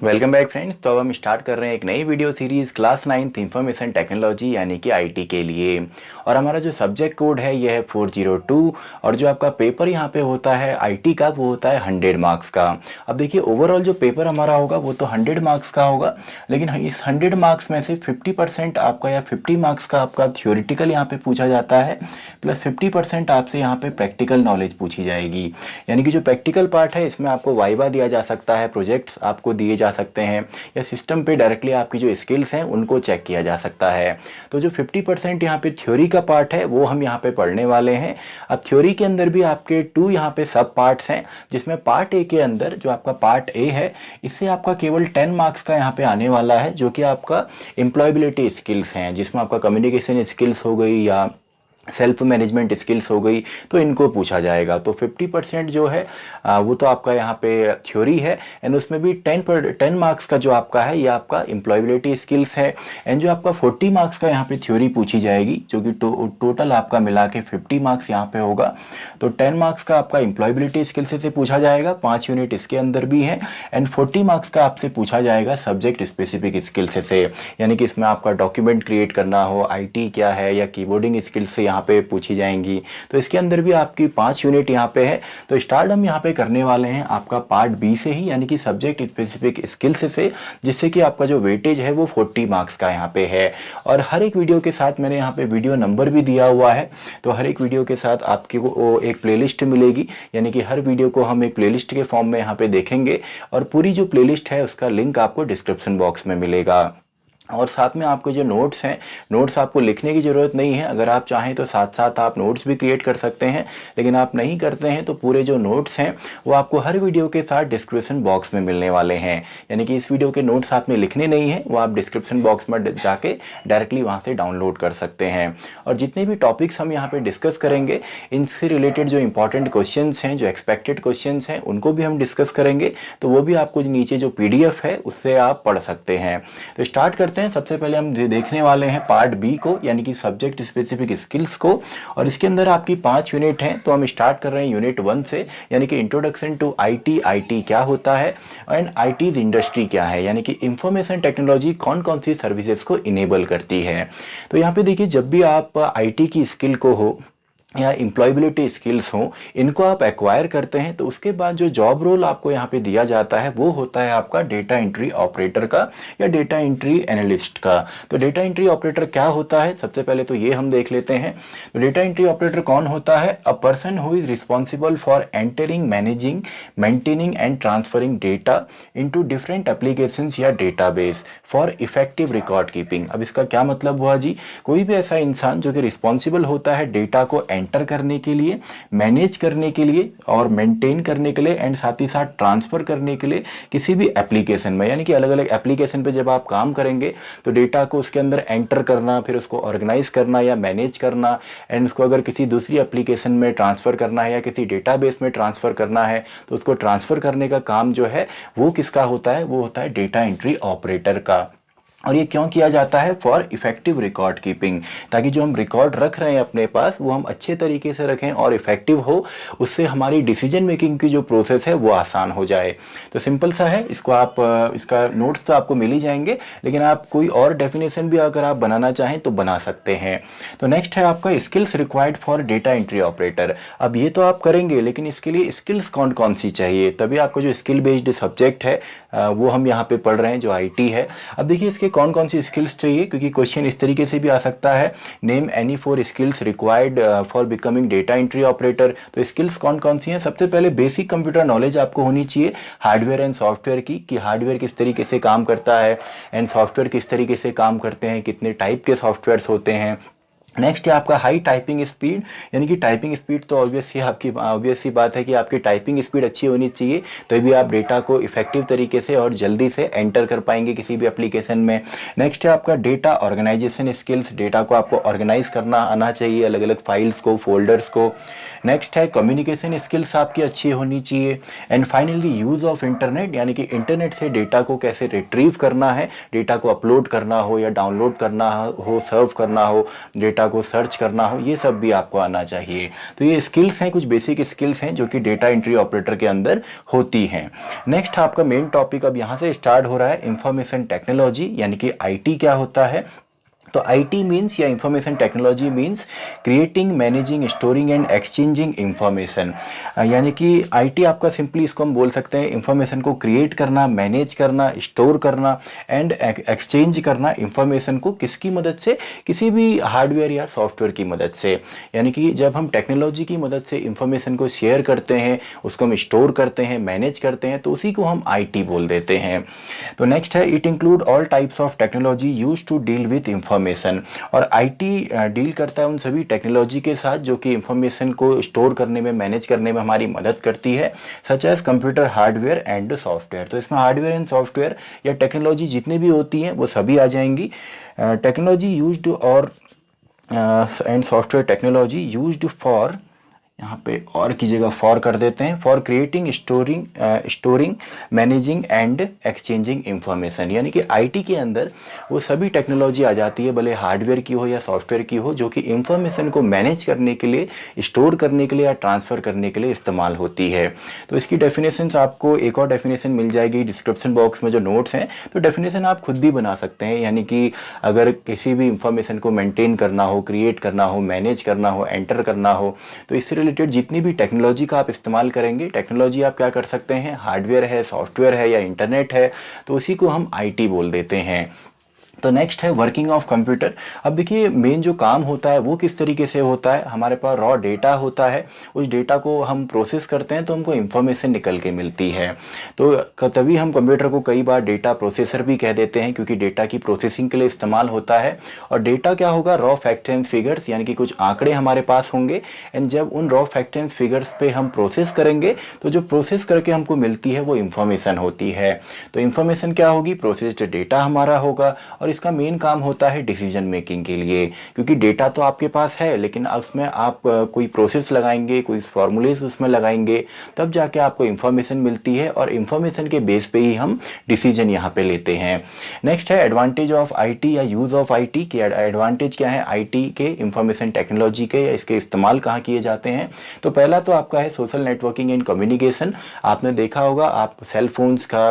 Welcome back friends. तो अब हम स्टार्ट कर रहे हैं एक नई video series class 9th information technology यानी कि आईटी के लिए। और हमारा जो सब्जेक्ट कोड है ये है 402 और जो आपका पेपर यहाँ पे होता है आईटी का वो होता है 100 मार्क्स का। अब देखिए ओवरऑल जो पेपर हमारा होगा वो तो 100 मार्क्स का होगा, लेकिन इस 100 मार्क्स में से 50% आपका या 50 मार्क्स का आपका थ्योरेटिकल यहाँ पे पूछा जाता है, प्लस 50% आपसे यहाँ पे प्रैक्टिकल नॉलेज पूछी जाएगी। यानी कि जो प्रैक्टिकल पार्ट है इसमें आपको वाइवा दिया जा सकता है, प्रोजेक्ट्स आपको दिए जा सकते हैं या सिस्टम पे डायरेक्टली आपकी जो स्किल्स हैं उनको चेक किया जा सकता है। तो जो 50% यहाँ पे थ्योरी का पार्ट है वो हम यहाँ पे पढ़ने वाले हैं। अब थ्योरी के अंदर भी आपके 2 यहाँ पे सब पार्ट्स हैं, जिसमें पार्ट ए के अंदर जो आपका पार्ट ए है इससे आपका केवल 10 मार्क्स का यहाँ पे आने वाला है, जो कि आपका एम्प्लॉयबिलिटी स्किल्स हैं, जिसमें आपका कम्युनिकेशन स्किल्स हो गई या सेल्फ मैनेजमेंट स्किल्स हो गई, तो इनको पूछा जाएगा। तो 50% जो है वो तो आपका यहाँ पे थ्योरी है, एंड उसमें भी 10 मार्क्स का जो आपका है ये आपका एम्प्लॉयबिलिटी स्किल्स है, एंड जो आपका 40 मार्क्स का यहाँ पे थ्योरी पूछी जाएगी, जो कि टोटल आपका मिला के 50 मार्क्स यहाँ पे होगा। तो 10 मार्क्स का आपका एम्प्लॉयबिलिटी स्किल्स से पूछा जाएगा, 5 यूनिट इसके अंदर भी है, एंड 40 मार्क्स का आपसे पूछा जाएगा सब्जेक्ट स्पेसिफिक स्किल्स से, यानी कि इसमें आपका डॉक्यूमेंट क्रिएट करना हो, आईटी क्या है या कीबोर्डिंग स्किल्स से यहाँ पे पूछी जाएंगी। तो इसके अंदर भी आपकी 5 यूनिट यहाँ पे है। तो स्टार्ट हम यहाँ पे करने वाले हैं आपका पार्ट बी से ही, यानी कि सब्जेक्ट स्पेसिफिक स्किल्स से, जिससे कि आपका जो वेटेज है वो 40 मार्क्स का यहाँ पे है। और हर एक वीडियो के साथ मैंने यहाँ पे वीडियो नंबर भी दिया हुआ है, तो हर एक वीडियो के साथ आपको एक प्लेलिस्ट मिलेगी, यानी कि हर वीडियो को हम एक प्लेलिस्ट के फॉर्म में यहाँ पे देखेंगे, और पूरी जो प्लेलिस्ट है उसका लिंक आपको डिस्क्रिप्शन बॉक्स में मिलेगा। और साथ में आपको जो नोट्स हैं, नोट्स आपको लिखने की ज़रूरत नहीं है, अगर आप चाहें तो साथ साथ आप नोट्स भी क्रिएट कर सकते हैं, लेकिन आप नहीं करते हैं तो पूरे जो नोट्स हैं वो आपको हर वीडियो के साथ डिस्क्रिप्शन बॉक्स में मिलने वाले हैं। यानी कि इस वीडियो के नोट्स आपने लिखने नहीं हैं, वो आप डिस्क्रिप्शन बॉक्स में जाके डायरेक्टली वहाँ से डाउनलोड कर सकते हैं। और जितने भी टॉपिक्स हम यहाँ पर डिस्कस करेंगे इनसे रिलेटेड जो इंपॉर्टेंट क्वेश्चन हैं, जो एक्सपेक्टेड क्वेश्चन हैं, उनको भी हम डिस्कस करेंगे। तो वो भी आपको नीचे जो PDF है उससे आप पढ़ सकते हैं। तो स्टार्ट करते हैं। सबसे पहले हम देखने वाले हैं पार्ट बी को, यानी कि सब्जेक्ट स्पेसिफिक स्किल्स को, और इसके अंदर आपकी 5 यूनिट हैं। तो हम स्टार्ट कर रहे हैं यूनिट 1 से, यानी कि इंट्रोडक्शन टू आईटी, आईटी क्या होता है एंड आईटीज इंडस्ट्री क्या है, यानी कि इंफॉर्मेशन टेक्नोलॉजी कौन कौन सी सर्विसेज को इनेबल करती है। तो यहाँ पे देखिए, जब भी आप आईटी की स्किल को हो या एम्प्लॉयबिलिटी स्किल्स हो, इनको आप एक्वायर करते हैं, तो उसके बाद जो जॉब रोल आपको यहाँ पे दिया जाता है वो होता है आपका डेटा एंट्री ऑपरेटर का या डेटा एंट्री एनालिस्ट का। तो डेटा एंट्री ऑपरेटर क्या होता है, सबसे पहले तो ये हम देख लेते हैं। तो डेटा एंट्री ऑपरेटर कौन होता है? A person who is responsible for entering, managing, maintaining and transferring data into different applications या database for effective record keeping. अब इसका क्या मतलब हुआ जी? कोई भी ऐसा इंसान जो कि रिस्पॉन्सिबल होता है डेटा को एंटर करने के लिए, मैनेज करने के लिए और मेंटेन करने के लिए, एंड साथ ही साथ ट्रांसफर करने के लिए किसी भी एप्लीकेशन में, यानी कि अलग अलग एप्लीकेशन पे जब आप काम करेंगे तो डेटा को उसके अंदर एंटर करना, फिर उसको ऑर्गेनाइज करना या मैनेज करना, एंड उसको अगर किसी दूसरी एप्लीकेशन में ट्रांसफर करना है या किसी डेटाबेस में ट्रांसफर करना है तो उसको ट्रांसफर करने का काम जो है वो किसका होता है? वो होता है डेटा एंट्री ऑपरेटर का। और ये क्यों किया जाता है? फॉर इफेक्टिव रिकॉर्ड कीपिंग, ताकि जो हम रिकॉर्ड रख रहे हैं अपने पास वो हम अच्छे तरीके से रखें और इफेक्टिव हो, उससे हमारी डिसीजन मेकिंग की जो प्रोसेस है वो आसान हो जाए। तो सिंपल सा है, इसको आप इसका नोट्स तो आपको मिल ही जाएंगे, लेकिन आप कोई और डेफिनेशन भी अगर आप बनाना चाहें तो बना सकते हैं। तो नेक्स्ट है आपका skills required for data entry operator. अब ये तो आप करेंगे, लेकिन इसके लिए स्किल्स कौन कौन सी चाहिए, तभी आपको जो स्किल बेस्ड सब्जेक्ट है वो हम यहाँ पे पढ़ रहे हैं जो आईटी है। अब देखिए इसके कौन कौन सी स्किल्स चाहिए, क्योंकि क्वेश्चन इस तरीके से भी आ सकता है, name any 4 skills required for becoming data entry operator. तो स्किल्स कौन कौन सी हैं? सबसे पहले बेसिक कंप्यूटर नॉलेज आपको होनी चाहिए हार्डवेयर एंड सॉफ्टवेयर की, कि हार्डवेयर किस तरीके से काम करता है एंड सॉफ्टवेयर किस तरीके से काम करते हैं, कितने टाइप के सॉफ्टवेयर्स होते हैं। नेक्स्ट है आपका हाई टाइपिंग स्पीड, यानी कि टाइपिंग स्पीड तो ऑब्वियस सी बात है कि आपकी टाइपिंग स्पीड अच्छी होनी चाहिए, तभी आप डेटा को इफेक्टिव तरीके से और जल्दी से एंटर कर पाएंगे किसी भी एप्लीकेशन में। नेक्स्ट है आपका डेटा ऑर्गेनाइजेशन स्किल्स, डेटा को आपको ऑर्गेनाइज करना आना चाहिए, अलग अलग फाइल्स को, फोल्डर्स को। नेक्स्ट है कम्युनिकेशन स्किल्स आपकी अच्छी होनी चाहिए। And finally use of internet, यानी कि इंटरनेट से डेटा को कैसे रिट्रीव करना है, डेटा को अपलोड करना हो या डाउनलोड करना हो, सर्व करना हो, डेटा डेटा को सर्च करना हो, ये सब भी आपको आना चाहिए। तो ये स्किल्स हैं, कुछ बेसिक स्किल्स हैं जो कि डेटा एंट्री ऑपरेटर के अंदर होती हैं। नेक्स्ट आपका मेन टॉपिक अब यहाँ से स्टार्ट हो रहा है, इंफॉर्मेशन टेक्नोलॉजी यानी कि आईटी क्या होता है। तो आईटी मीन्स या information technology means creating, managing, storing and exchanging information. यानी कि आईटी आपका सिंपली इसको हम बोल सकते हैं इंफॉर्मेशन को क्रिएट करना, मैनेज करना, स्टोर करना एंड एक्सचेंज करना इंफॉर्मेशन को किसकी मदद से, किसी भी हार्डवेयर या सॉफ्टवेयर की मदद से। यानी कि जब हम टेक्नोलॉजी की मदद से इंफॉर्मेशन को शेयर करते हैं, उसको हम स्टोर करते हैं, मैनेज करते हैं, तो उसी को हम आईटी बोल देते हैं। तो नेक्स्ट है, it include all types of technology use to deal with information. और आईटी डील करता है उन सभी टेक्नोलॉजी के साथ जो कि इंफॉर्मेशन को स्टोर करने में, मैनेज करने में हमारी मदद करती है, such as computer hardware and software. तो इसमें हार्डवेयर एंड सॉफ्टवेयर या टेक्नोलॉजी जितनी भी होती हैं वो सभी आ जाएंगी। टेक्नोलॉजी यूज्ड और and software technology used for, यहाँ पे और की जगह फॉर कर देते हैं, for creating, storing, managing and exchanging information. यानी कि आईटी के अंदर वो सभी टेक्नोलॉजी आ जाती है, भले हार्डवेयर की हो या सॉफ्टवेयर की हो, जो कि इंफॉर्मेशन को मैनेज करने के लिए, स्टोर करने के लिए या ट्रांसफ़र करने के लिए इस्तेमाल होती है। तो इसकी डेफिनेशंस आपको एक और डेफिनेशन मिल जाएगी डिस्क्रिप्शन बॉक्स में जो नोट्स हैं, तो डेफिनेशन आप खुद भी बना सकते हैं। यानी कि अगर किसी भी इंफॉर्मेशन को मेंटेन करना हो, क्रिएट करना हो, मैनेज करना हो, एंटर करना हो, तो इससे रिलेटेड जितनी भी टेक्नोलॉजी का आप इस्तेमाल करेंगे, टेक्नोलॉजी आप क्या कर सकते हैं, हार्डवेयर है, सॉफ्टवेयर है या इंटरनेट है, तो उसी को हम आईटी बोल देते हैं। तो नेक्स्ट है वर्किंग ऑफ कंप्यूटर। अब देखिए मेन जो काम होता है वो किस तरीके से होता है, हमारे पास रॉ डेटा होता है, उस डेटा को हम प्रोसेस करते हैं तो हमको इंफॉर्मेशन निकल के मिलती है। तो तभी हम कंप्यूटर को कई बार डेटा प्रोसेसर भी कह देते हैं, क्योंकि डेटा की प्रोसेसिंग के लिए इस्तेमाल होता है। और डेटा क्या होगा, रॉ फैक्ट एंड फिगर्स, यानी कि कुछ आंकड़े हमारे पास होंगे, एंड जब उन रॉ फैक्ट एंड फिगर्स पे हम प्रोसेस करेंगे तो जो प्रोसेस करके हमको मिलती है वो इंफॉर्मेशन होती है। तो इंफॉर्मेशन क्या होगी, प्रोसेस्ड डेटा हमारा होगा। और इसका मेन काम होता है डिसीजन मेकिंग के लिए, क्योंकि डेटा तो आपके पास है लेकिन उसमें आप कोई प्रोसेस लगाएंगे, कोई फॉर्मूलेज उसमें लगाएंगे, तब जाके आपको इंफॉर्मेशन मिलती है और इंफॉर्मेशन के बेस पे ही हम डिसीजन यहाँ पे लेते हैं। नेक्स्ट है एडवांटेज ऑफ आईटी या यूज ऑफ आईटी। कि एडवांटेज क्या है आईटी के, इंफॉर्मेशन टेक्नोलॉजी के, या इसके इस्तेमाल कहाँ किए जाते हैं। तो पहला तो आपका है सोशल नेटवर्किंग एंड कम्युनिकेशन। आपने देखा होगा आप सेल फोन्स का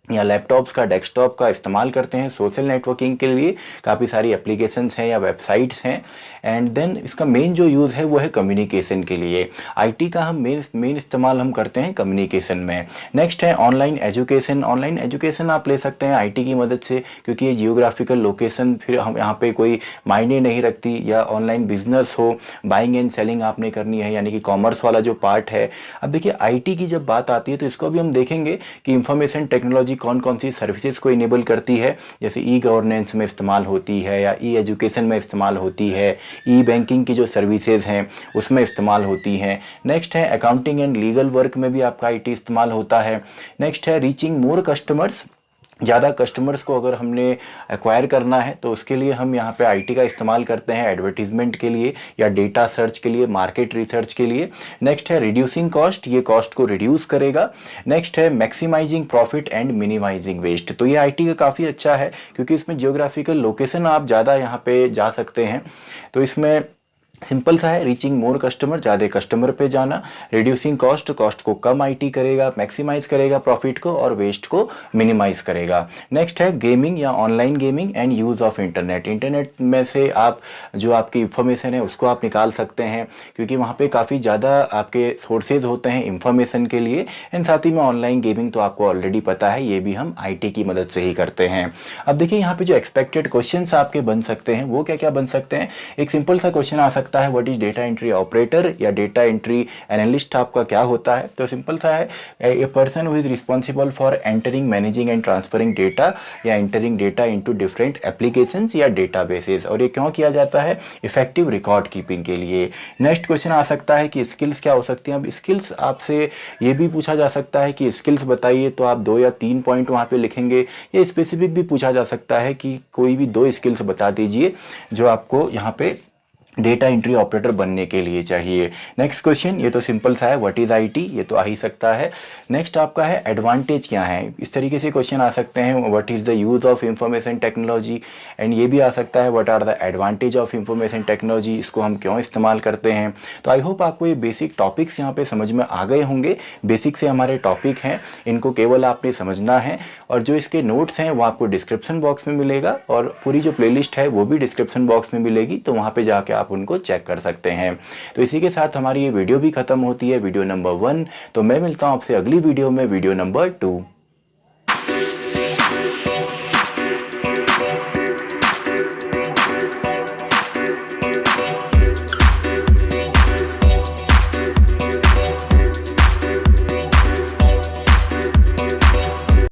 या लैपटॉप्स का, डेस्कटॉप का इस्तेमाल करते हैं सोशल नेटवर्किंग के लिए, काफ़ी सारी एप्लीकेशंस हैं या वेबसाइट्स हैं। एंड देन इसका मेन जो यूज़ है वो है कम्युनिकेशन के लिए। आईटी का हम मेन इस्तेमाल हम करते हैं कम्युनिकेशन में। नेक्स्ट है ऑनलाइन एजुकेशन। ऑनलाइन एजुकेशन आप ले सकते हैं आईटी की मदद से, क्योंकि ये जियोग्राफिकल लोकेशन फिर हम यहाँ पे कोई मायने नहीं रखती। या ऑनलाइन बिजनेस हो, बाइंग एंड सेलिंग आपने करनी है, यानी कि कॉमर्स वाला जो पार्ट है। अब देखिए आईटी की जब बात आती है तो इसको भी हम देखेंगे कि इंफॉर्मेशन टेक्नोलॉजी कौन कौन सी सर्विसेज को इनेबल करती है। जैसे ई गवर्नेंस में इस्तेमाल होती है, या ई एजुकेशन में इस्तेमाल होती है, ई बैंकिंग की जो सर्विसेज हैं उसमें इस्तेमाल होती हैं। नेक्स्ट है अकाउंटिंग एंड लीगल वर्क में भी आपका आईटी इस्तेमाल होता है। नेक्स्ट है रीचिंग मोर कस्टमर्स। ज़्यादा कस्टमर्स को अगर हमने एक्वायर करना है तो उसके लिए हम यहाँ पे आईटी का इस्तेमाल करते हैं, एडवर्टीजमेंट के लिए या डेटा सर्च के लिए, मार्केट रिसर्च के लिए। नेक्स्ट है रिड्यूसिंग कॉस्ट, ये कॉस्ट को रिड्यूस करेगा। नेक्स्ट है maximising profit and minimising waste. तो ये आईटी का काफ़ी अच्छा है, क्योंकि इसमें जियोग्राफिकल लोकेशन आप ज़्यादा यहाँ पे जा सकते हैं। तो इसमें सिंपल सा है, रीचिंग मोर कस्टमर, ज़्यादा कस्टमर पे जाना, रिड्यूसिंग कॉस्ट, कॉस्ट को कम आईटी करेगा, मैक्सिमाइज करेगा प्रॉफिट को, और वेस्ट को मिनिमाइज करेगा। नेक्स्ट है गेमिंग या online gaming and use of internet. Internet में से आप जो आपकी इंफॉर्मेशन है उसको आप निकाल सकते हैं, क्योंकि वहाँ पे काफ़ी ज़्यादा आपके सोर्सेज होते हैं इंफॉर्मेशन के लिए। एंड साथ ही में ऑनलाइन गेमिंग तो आपको ऑलरेडी पता है, ये भी हम आईटी की मदद से ही करते हैं। अब देखिए यहाँ पे जो एक्सपेक्टेड क्वेश्चन आपके बन सकते हैं वो क्या क्या बन सकते हैं। एक सिंपल सा क्वेश्चन आ सकता है, what is data entry operator या डेटा एंट्री एनालिस्ट आपका क्या होता है। तो सिंपल सा है, a person who is responsible for entering, managing and transferring data या entering data into different applications या डेटाबेसेस। और ये क्यों किया जाता है, इफेक्टिव रिकॉर्ड कीपिंग के लिए। नेक्स्ट क्वेश्चन आ सकता है कि स्किल्स क्या हो सकती हैं। अब स्किल्स आपसे ये भी पूछा जा सकता है कि स्किल्स बताइए, तो आप 2 या 3 पॉइंट वहाँ पे लिखेंगे। या स्पेसिफिक भी पूछा जा सकता है कि कोई भी 2 स्किल्स बता दीजिए जो आपको यहाँ पे डेटा एंट्री ऑपरेटर बनने के लिए चाहिए। नेक्स्ट क्वेश्चन, ये तो सिंपल सा है, व्हाट इज़ आईटी, ये तो आ ही सकता है। नेक्स्ट आपका है एडवांटेज क्या है, इस तरीके से क्वेश्चन आ सकते हैं, what is the use of information technology, and ये भी आ सकता है what are the advantage of information technology, इसको हम क्यों इस्तेमाल करते हैं। तो आई होप आपको ये बेसिक टॉपिक्स यहाँ पे समझ में आ गए होंगे। बेसिक से हमारे टॉपिक हैं, इनको केवल आपने समझना है, और जो इसके नोट्स हैं वो आपको डिस्क्रिप्शन बॉक्स में मिलेगा, और पूरी जो प्लेलिस्ट है वो भी डिस्क्रिप्शन बॉक्स में मिलेगी, तो वहाँ पे जाके आप उनको चेक कर सकते हैं। तो इसी के साथ हमारी ये वीडियो भी खत्म होती है, वीडियो नंबर 1। तो मैं मिलता हूँ आपसे अगली वीडियो में, वीडियो नंबर 2।